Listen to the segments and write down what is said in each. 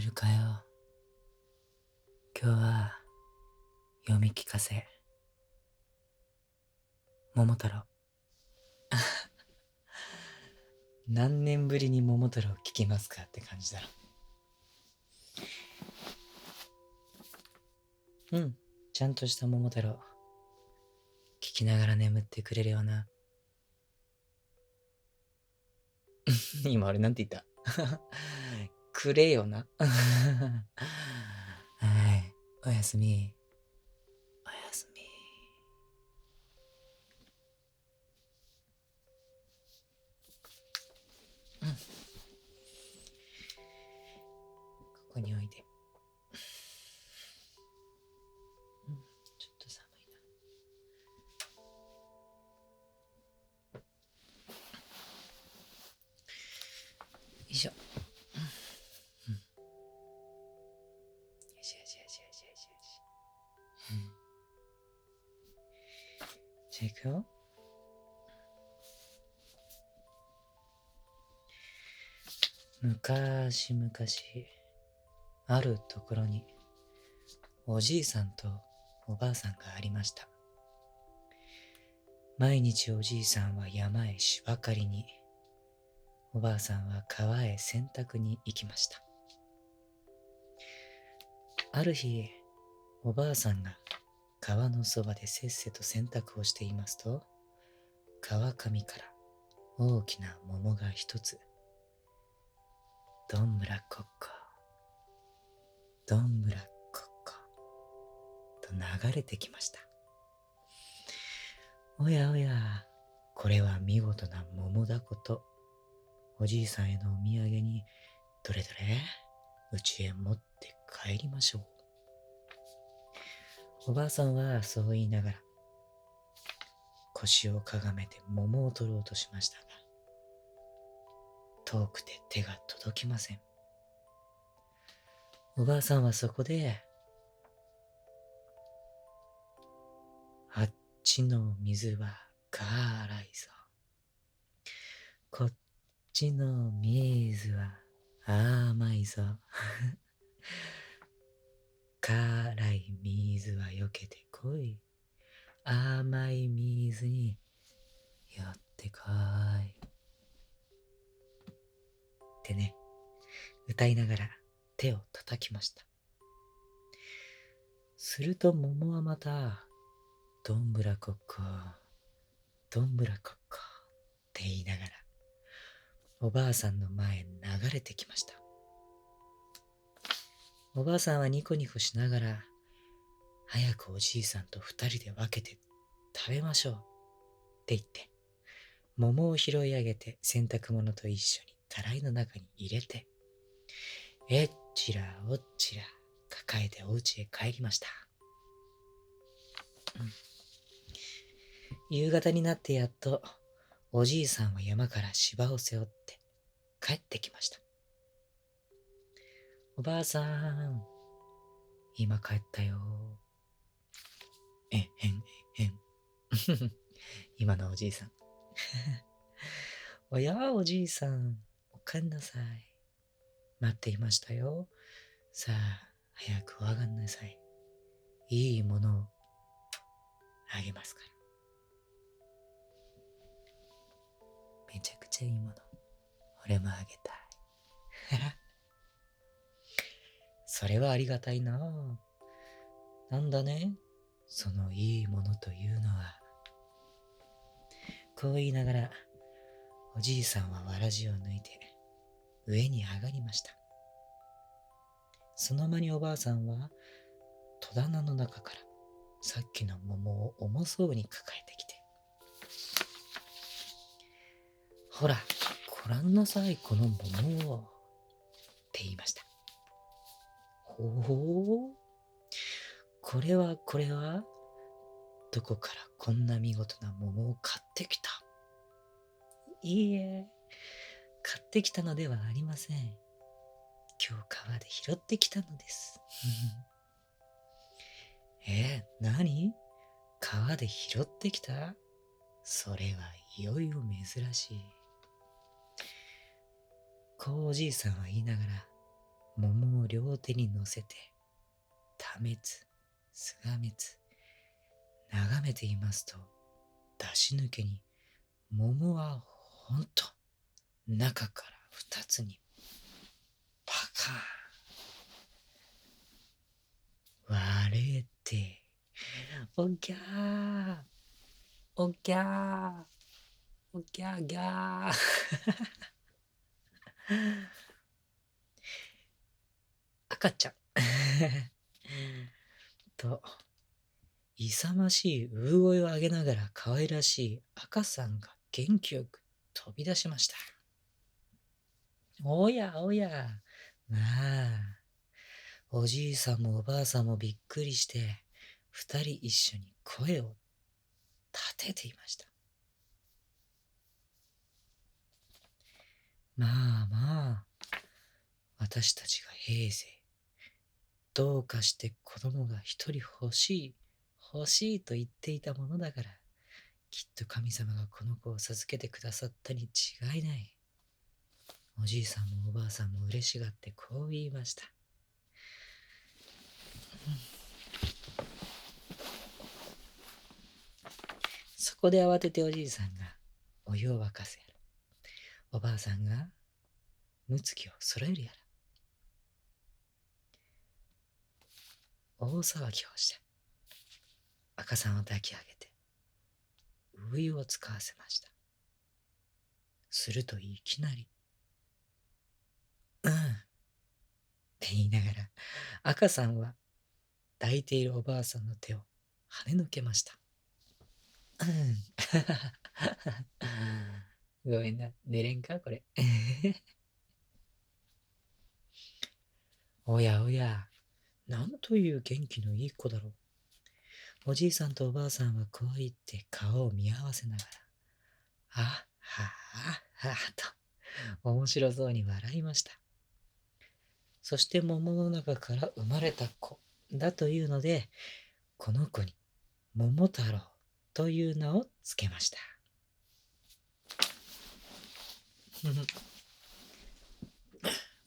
るかよ。今日は読み聞かせ。桃太郎。何年ぶりに桃太郎聞きますかって感じだろ。ちゃんとした桃太郎。聞きながら眠ってくれるよな。今俺なんて言ったくれよな。はい。おやすみ。おやすみ。ここにおいで。ちょっと寒いな。よいしょ。よしよしよしよしよしよし。じゃあ行くよ。昔々、あるところに、おじいさんとおばあさんがありました。毎日おじいさんは山へ芝刈りに、おばあさんは川へ洗濯に行きました。ある日、おばあさんが川のそばでせっせと洗濯をしていますと、川上から大きな桃が一つ、どんぶらこっこ、どんぶらこっこと流れてきました。おやおや、これは見事な桃だこと、おじいさんへのお土産に、どれどれ、うちへ持って帰りましょう。おばあさんはそう言いながら、腰をかがめて桃を取ろうとしましたが、遠くて手が届きません。おばあさんはそこで、あっちの水は辛いぞ。こっちの水は甘いぞ。辛い水は避けてこい。甘い水に寄ってこい。ってね、歌いながら手を叩きました。すると桃はまた、どんぶらこっこ、どんぶらこっこって言いながら、おばあさんの前へ流れてきました。おばあさんはニコニコしながら、早くおじいさんと二人で分けて食べましょうって言って、桃を拾い上げて洗濯物と一緒にたらいの中に入れて、えっちらおっちら抱えてお家へ帰りました。夕方になってやっとおじいさんは山から芝を背負って帰ってきました。おばあさん、今帰ったよ。えへんえへん。今のおじいさん。おやおじいさん、おかえんなさい。待っていましたよ。さあ、早くお上がんなさい。いいものをあげますから。めちゃくちゃいいもの。俺もあげたい。それはありがたいな。なんだね、そのいいものというのは。こう言いながら、おじいさんはわらじを抜いて上に上がりました。その間におばあさんは戸棚の中からさっきの桃を重そうに抱えてきて、ほら、ごらんなさい、この桃を。って言いました。ほほう、これは、どこからこんな見事な桃を買ってきた？いいえ、買ってきたのではありません。今日川で拾ってきたのです。何？川で拾ってきた？それはいよいよ珍しい。こうおじいさんは言いながら桃を両手に乗せて、多滅、すがめつ、眺めていますと、出し抜けに、桃はほんと、中から二つに、パカーン、割れて、おぎゃー、おぎゃー、おぎゃーぎゃー。赤ちゃんと、勇ましい産声を上げながら可愛らしい赤さんが元気よく飛び出しました。おやおや、まあ、おじいさんもおばあさんもびっくりして、二人一緒に声を立てていました。まあまあ、私たちが平生、どうかして子供が一人欲しい、欲しいと言っていたものだから、きっと神様がこの子を授けてくださったに違いない。おじいさんもおばあさんも嬉しがってこう言いました。そこで慌てておじいさんがお湯を沸かせやら、おばあさんがむつきを揃えるやら、大騒ぎをして赤さんを抱き上げて産湯を使わせました。するといきなり、って言いながら、赤さんは抱いているおばあさんの手を跳ねのけました。ごめんな、寝れんかこれ。おやおや、なんという元気のいい子だろう。おじいさんとおばあさんはこう言って顔を見合わせながら、あはあはと面白そうに笑いました。そして桃の中から生まれた子だというので、この子に桃太郎という名をつけました。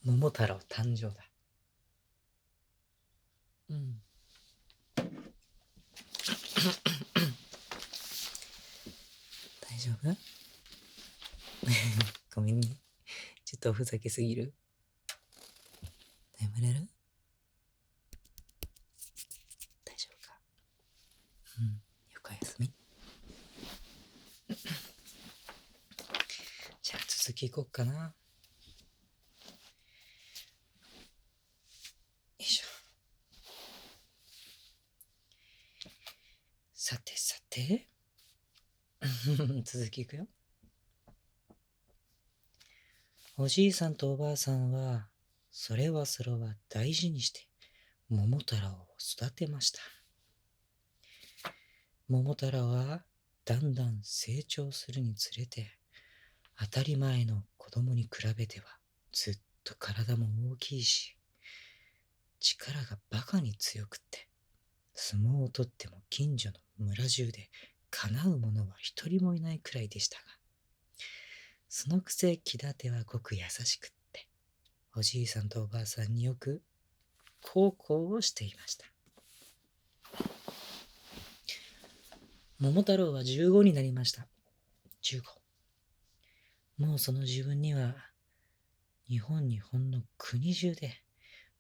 桃太郎誕生だ。大丈夫ごめんね。ちょっとおふざけすぎる。眠れる？大丈夫か？よくおやすみ。じゃあ続きいこっかな。よいしょ。さてさて。続きいくよ。おじいさんとおばあさんは、それは大事にして、桃太郎を育てました。桃太郎は、だんだん成長するにつれて、当たり前の子供に比べては、ずっと体も大きいし、力がバカに強くって、相撲をとっても近所の村中でかなう者は一人もいないくらいでしたが、そのくせ気立てはごく優しくって、おじいさんとおばあさんによく孝行をしていました。桃太郎は15になりました。15。もうその自分には、日本の国中で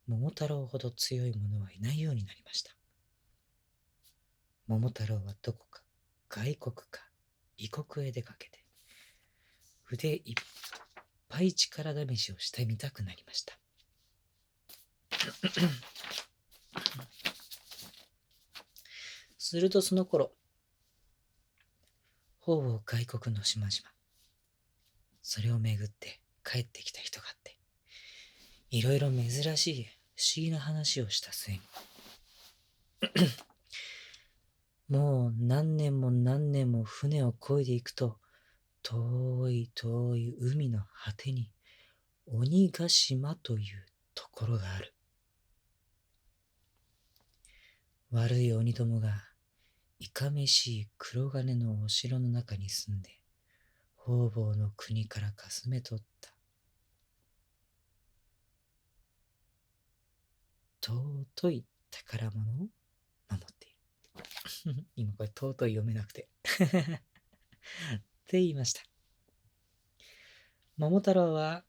桃太郎ほど強い者はいないようになりました。桃太郎はどこか外国か異国へ出かけて、腕いっぱい力試しをしてみたくなりました。するとその頃、ほぼ外国の島々、それをめぐって帰ってきた人があって、いろいろ珍しい不思議な話をした末に、もう何年も何年も船を漕いでいくと、遠い遠い海の果てに鬼ヶ島というところがある。悪い鬼どもがいかめしい黒金のお城の中に住んで、方々の国からかすめ取った尊い宝物を守っている。今これ尊い読めなくて。って言いました。桃太郎は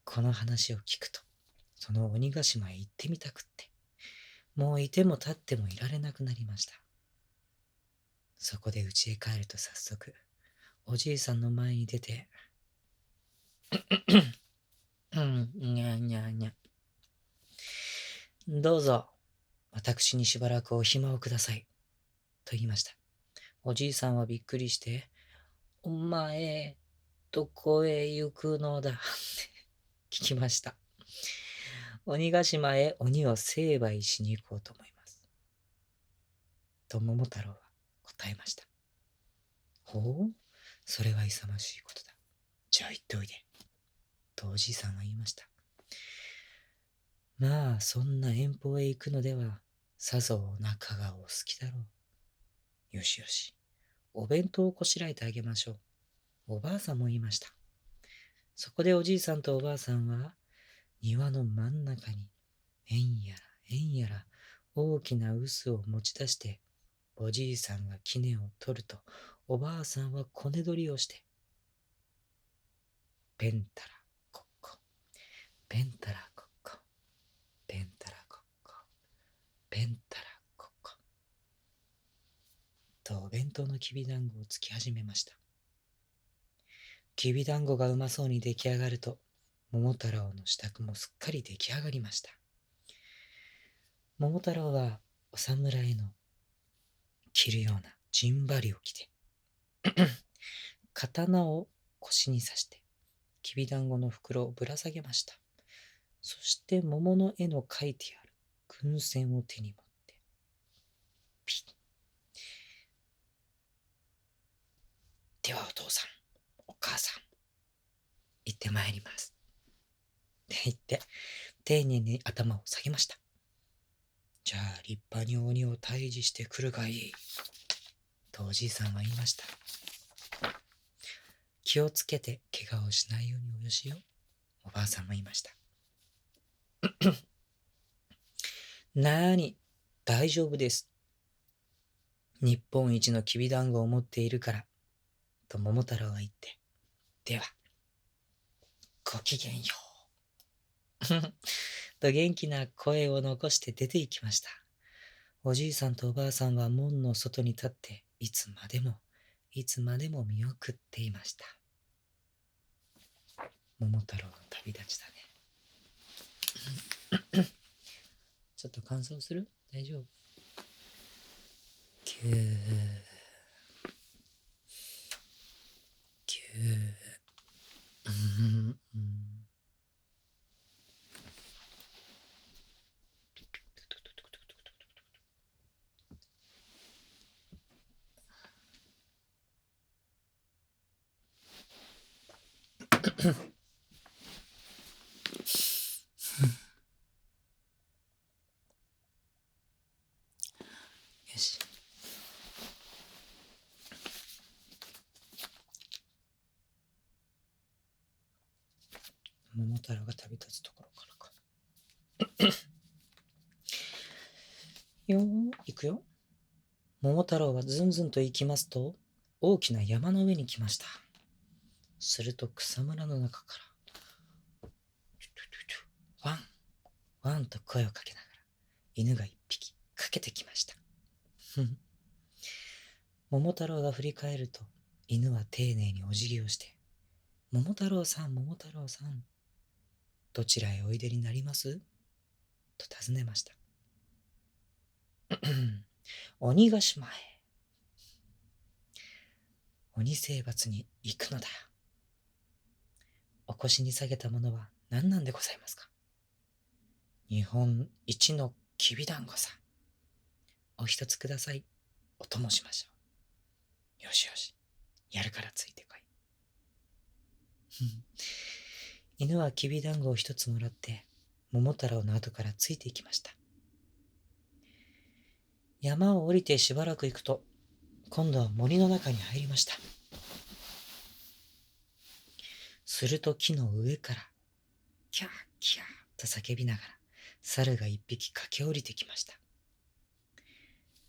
この話を聞くと、その鬼ヶ島へ行ってみたくって、もういても立ってもいられなくなりました。そこで家へ帰ると早速、おじいさんの前に出て、にゃにゃにゃ。どうぞ、私にしばらくお暇をください。と言いました。おじいさんはびっくりして、お前、どこへ行くのだって聞きました。鬼ヶ島へ鬼を成敗しに行こうと思います。と桃太郎は答えました。ほう、それは勇ましいことだ。じゃあ行っておいで。とおじいさんは言いました。まあ、そんな遠方へ行くのでは、さぞお腹がお好きだろう。よしよし、お弁当をこしらえてあげましょう。おばあさんも言いました。そこでおじいさんとおばあさんは、庭の真ん中に、えんやらえんやら、大きな臼を持ち出して、おじいさんが杵を取ると、おばあさんはこね取りをして、ペンタラコッコ、ペンタラコッコ、ペンタラコッコ、ペンタラコッコ、とお弁当のきびだんごをつき始めました。きびだんごがうまそうに出来上がると、桃太郎の支度もすっかり出来上がりました。桃太郎はお侍の着るような陣張りを着て、刀を腰に刺して、きびだんごの袋をぶら下げました。そして桃の絵の描いてある軍扇を手に持って、ピッ。ではお父さん、お母さん、行ってまいります。って言って、丁寧に頭を下げました。じゃあ立派に鬼を退治してくるがいい。とおじいさんは言いました。気をつけて怪我をしないようにおよしよ。おばあさんも言いました。なーに、大丈夫です。日本一のきびだんごを持っているから。と桃太郎は言って。では、ごきげんよう。と元気な声を残して出て行きました。おじいさんとおばあさんは門の外に立って、いつまでも見送っていました。桃太郎の旅立ちだね。ちょっと感想する？大丈夫？キュー、キュー、よし。桃太郎が旅立つところからか。よー、行くよ。桃太郎はずんずんと行きますと、大きな山の上に来ました。すると草むらの中から、ワン、ワンと声をかけながら、犬が一匹かけてきました。桃太郎が振り返ると、犬は丁寧にお辞儀をして、桃太郎さん、桃太郎さん、どちらへおいでになりますと尋ねました。鬼ヶ島へ。鬼征伐に行くのだ。お腰に下げたものは何なんでございますか？日本一のきびだんごさ。お一つください。お供しましょう。よしよし。やるからついてこい。犬はきびだんごを一つもらって、桃太郎の後からついていきました。山を降りてしばらく行くと、今度は森の中に入りました。すると木の上から、キャーキャーと叫びながら、猿が一匹駆け下りてきました。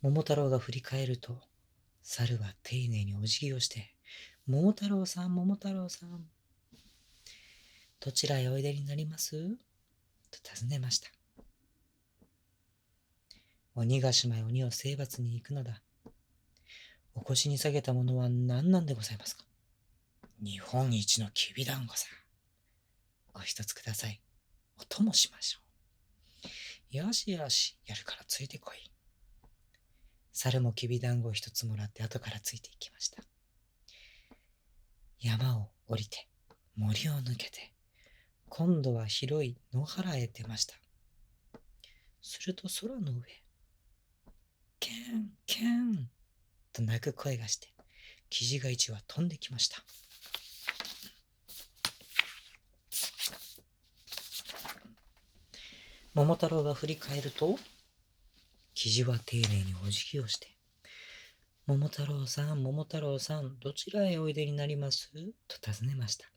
桃太郎が振り返ると、猿は丁寧にお辞儀をして、桃太郎さん、桃太郎さん、どちらへおいでになりますと尋ねました。鬼ヶ島へ鬼を征伐に行くのだ。お腰に下げたものは何なんでございますか？日本一のきびだんごさ。お一つください。お供しましょう。よしよし、やるからついてこい。猿もきびだんごを一つもらって後からついていきました。山を降りて、森を抜けて、今度は広い野原へ出ました。すると空の上、ケンケンと鳴く声がして、キジが一羽飛んできました。桃太郎が振り返ると、キジは丁寧にお辞儀をして、桃太郎さん、桃太郎さん、どちらへおいでになりますと尋ねました。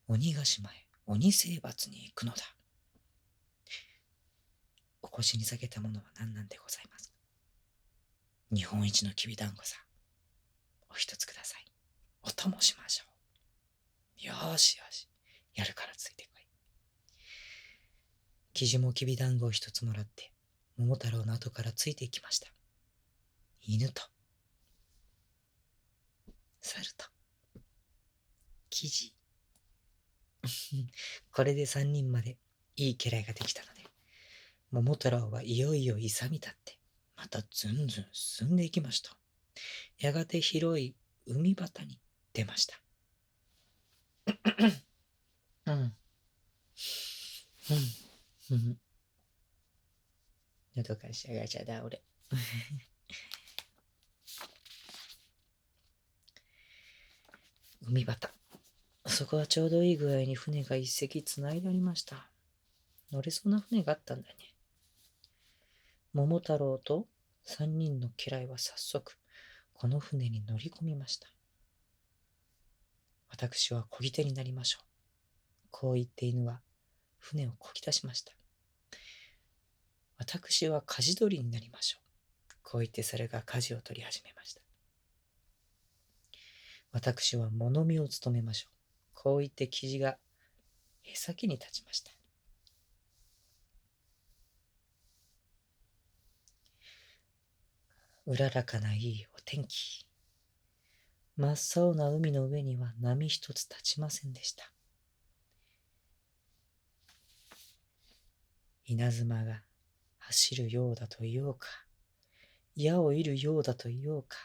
鬼ヶ島へ鬼征伐に行くのだ。お腰に下げたものは何なんでございますか？日本一のきびだんごさ。お一つください。お供しましょう。よーしよし。やるからついてこい。キジもきびだんごを一つもらって、桃太郎の後からついていきました。犬と、猿と、キジ。これで三人までいい家来ができたので、桃太郎はいよいよ勇み立って、またずんずん進んでいきました。やがて広い海端に出ました。うん。うん。うん。喉がしゃがしゃだ、俺。海端。そこはちょうどいい具合に船が一隻つないでありました。乗れそうな船があったんだね。桃太郎と三人の家来は早速、この船に乗り込みました。私は漕ぎ手になりましょう。こう言って犬は船を漕ぎ出しました。私は舵取りになりましょう。こう言って猿が舵を取り始めました。私は物見を務めましょう。こう言ってキジがへさきに立ちました。うららかないいお天気。真っ青な海の上には波一つ立ちませんでした。稲妻が走るようだと言おうか、矢を射るようだと言おうか、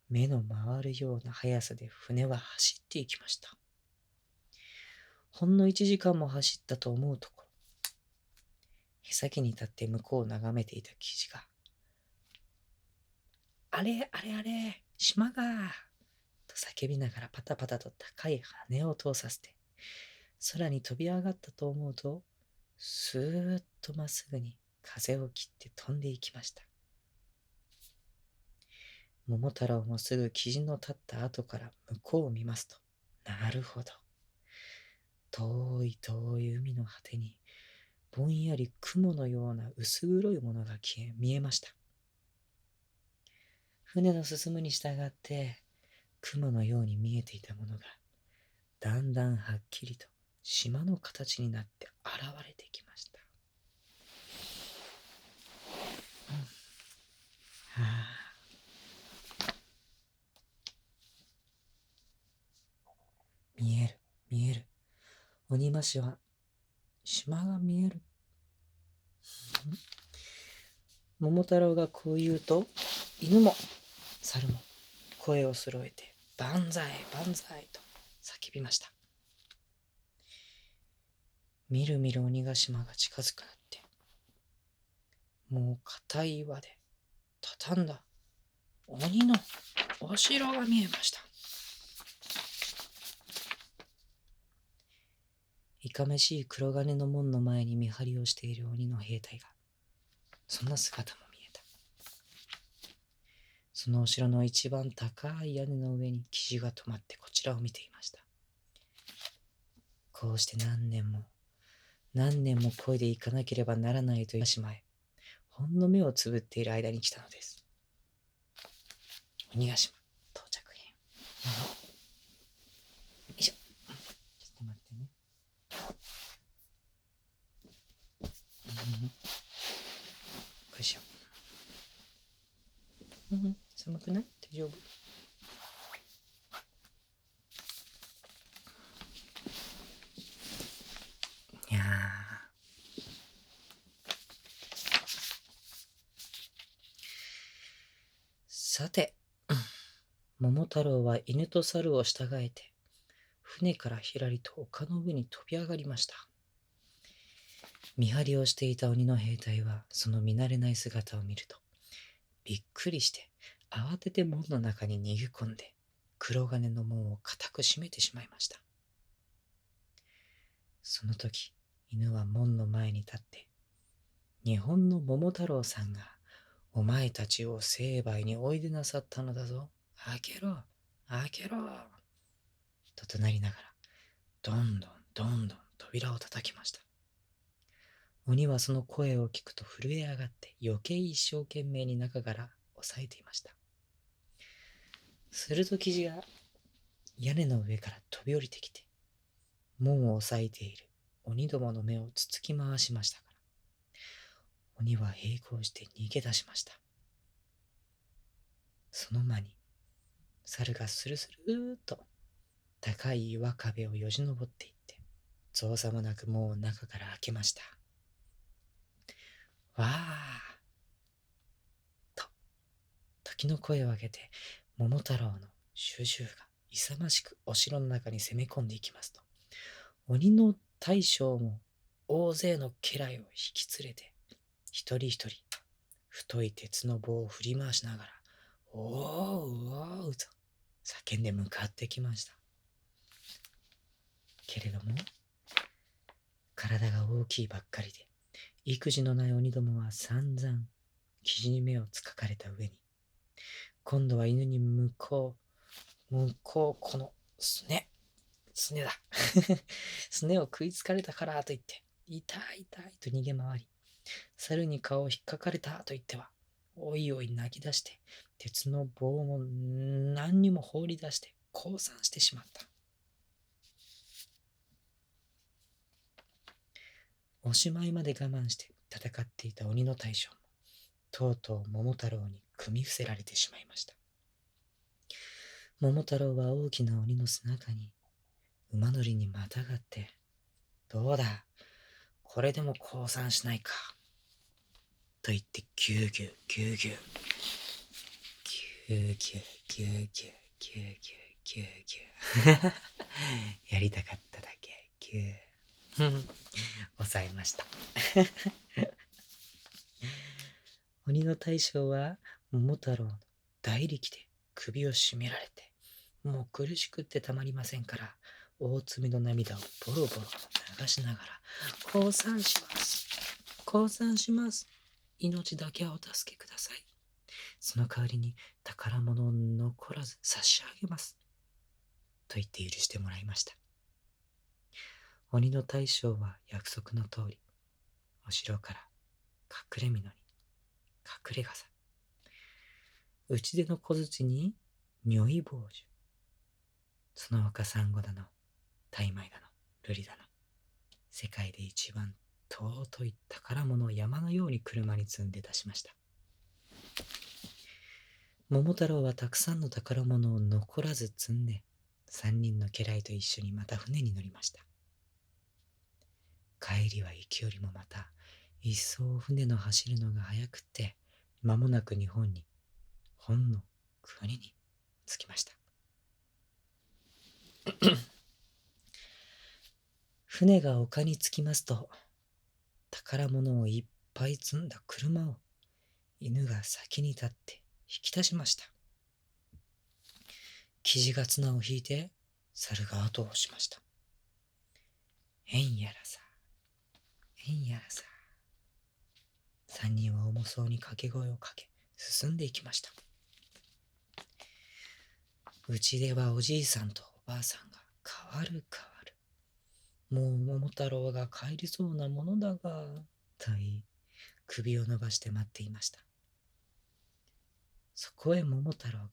目の回るような速さで船は走っていきました。ほんの1時間も走ったと思うところ、へさきに立って向こうを眺めていたキジが、あれあれあれ、島がと叫びながらパタパタと高い羽を通させて、空に飛び上がったと思うと、スーッとまっすぐに風を切って飛んでいきました。桃太郎もすぐキジの立った後から向こうを見ますと、なるほど。遠い遠い海の果てに、ぼんやり雲のような薄黒いものが見えました。船の進むに従って、雲のように見えていたものが、だんだんはっきりと島の形になって現れてきました。はあ、見える、見える。鬼ヶ島、島が見える。桃太郎がこう言うと、犬も猿も声を揃えて、万歳、万歳と叫びました。みるみる鬼ヶ島が近づくなって、もう硬い岩で畳んだ鬼のお城が見えました。いかめしい黒金の門の前に見張りをしている鬼の兵隊が、そんな姿も見えた。そのお城の一番高い屋根の上にキジが止まってこちらを見ていました。こうして何年も何年も漕いでいかなければならないという島へ、ほんの目をつぶっている間に来たのです。鬼ヶ島到着編。よいしょ。ちょっと待ってね。よいしょ。寒くない？大丈夫？いやさて、桃太郎は犬と猿を従えて、船からひらりと丘の上に飛び上がりました。見張りをしていた鬼の兵隊は、その見慣れない姿を見ると、びっくりして、慌てて門の中に逃げ込んで、黒金の門を固く閉めてしまいました。その時、犬は門の前に立って、日本の桃太郎さんが、お前たちを成敗においでなさったのだぞ。開けろ、開けろ。と怒鳴りながら、どんどんどんどん扉を叩きました。鬼はその声を聞くと震え上がって余計一生懸命に中から押さえていました。すると生地が屋根の上から飛び降りてきて、門を押さえている鬼どもの目をつつき回しましたから、鬼は並行して逃げ出しました。その間に、猿がスルスルーっと高い岩壁をよじ登っていって、造作もなく門を中から開けました。わーと、時の声を上げて、桃太郎の衆々が勇ましくお城の中に攻め込んでいきますと、鬼の大将も大勢の家来を引き連れて、一人一人太い鉄の棒を振り回しながら、おーおーと叫んで向かってきました。けれども、体が大きいばっかりで、育児のない鬼どもは散々生地に目をつかかれた上に、今度は犬にこのすねだ。すねを食いつかれたからと言って、痛い痛いと逃げ回り、猿に顔を引っかかれたと言っては、おいおい泣き出して、鉄の棒を何にも放り出して降参してしまった。おしまいまで我慢して戦っていた鬼の大将も、とうとう桃太郎に組み伏せられてしまいました。桃太郎は大きな鬼の背中に馬乗りにまたがって、どうだ、これでも降参しないか、と言ってぎゅうぎゅうぎゅうぎゅうぎゅうぎゅうぎゅうぎゅうぎゅうぎゅうぎゅうぎゅうやりたかっただけぎゅう抑えました。鬼の大将は桃太郎の大力で首を絞められて、もう苦しくってたまりませんから、大粒の涙をボロボロ流しながら、降参します。降参します。命だけはお助けください。その代わりに宝物を残らず差し上げます。と言って許してもらいました。鬼の大将は約束の通り、お城から隠れ蓑に隠れ傘、打ち出の小槌に如意宝珠、その他サンゴだの、タイマイだの、ルリだの、世界で一番尊い宝物を山のように車に積んで出しました。桃太郎はたくさんの宝物を残らず積んで、三人の家来と一緒にまた船に乗りました。帰りは行きよりもまた、一層船の走るのが早くって、間もなく日本に、本の国に着きました。船が丘に着きますと、宝物をいっぱい積んだ車を犬が先に立って引き出しました。生地が綱を引いて、猿が後を押しました。えんやらさ、えんやらさ。三人は重そうに掛け声をかけ、進んでいきました。うちではおじいさんとおばあさんが変わる変わる。もう桃太郎が帰りそうなものだが、と言い、首を伸ばして待っていました。そこへ桃太郎が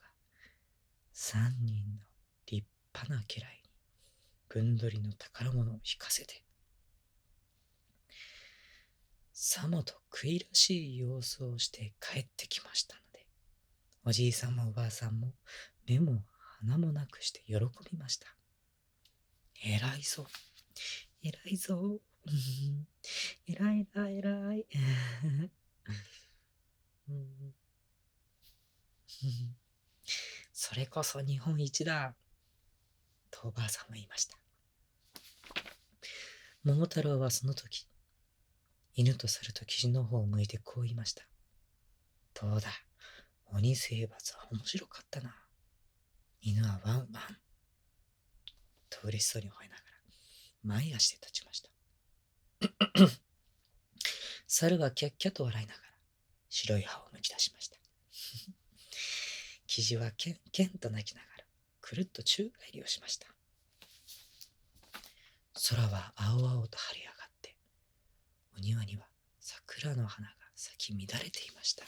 三人の立派な家来に分取りの宝物を引かせて、さもと悔いらしい様子をして帰ってきましたので、おじいさんもおばあさんも目も鼻もなくして喜びました。偉いぞ、偉いぞ、偉いな、偉い。それこそ日本一だ、とおばあさんは言いました。桃太郎はその時、犬と猿とキジの方を向いてこう言いました。どうだ、鬼征伐は面白かったな。犬はワンワンと嬉しそうに吠えながら前足で立ちました。猿はキャッキャと笑いながら白い歯を抜き出しました。キジはケンケンと鳴きながらくるっと宙返りをしました。空は青々と晴れ上がって、お庭には桜の花が咲き乱れていました。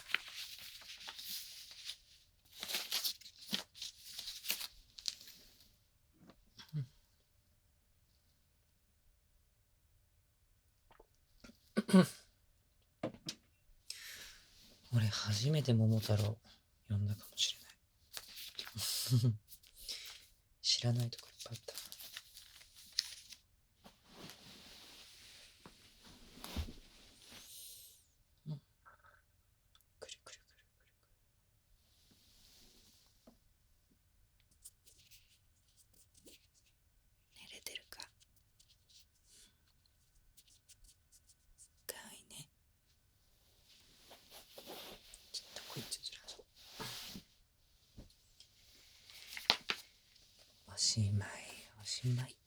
俺初めて桃太郎読んだかもしれない。知らないとこいっぱいあった。くるくるくるくる。寝れてるか。かわいいね。ちょっとこいつずらそう。おしまい、おしまい。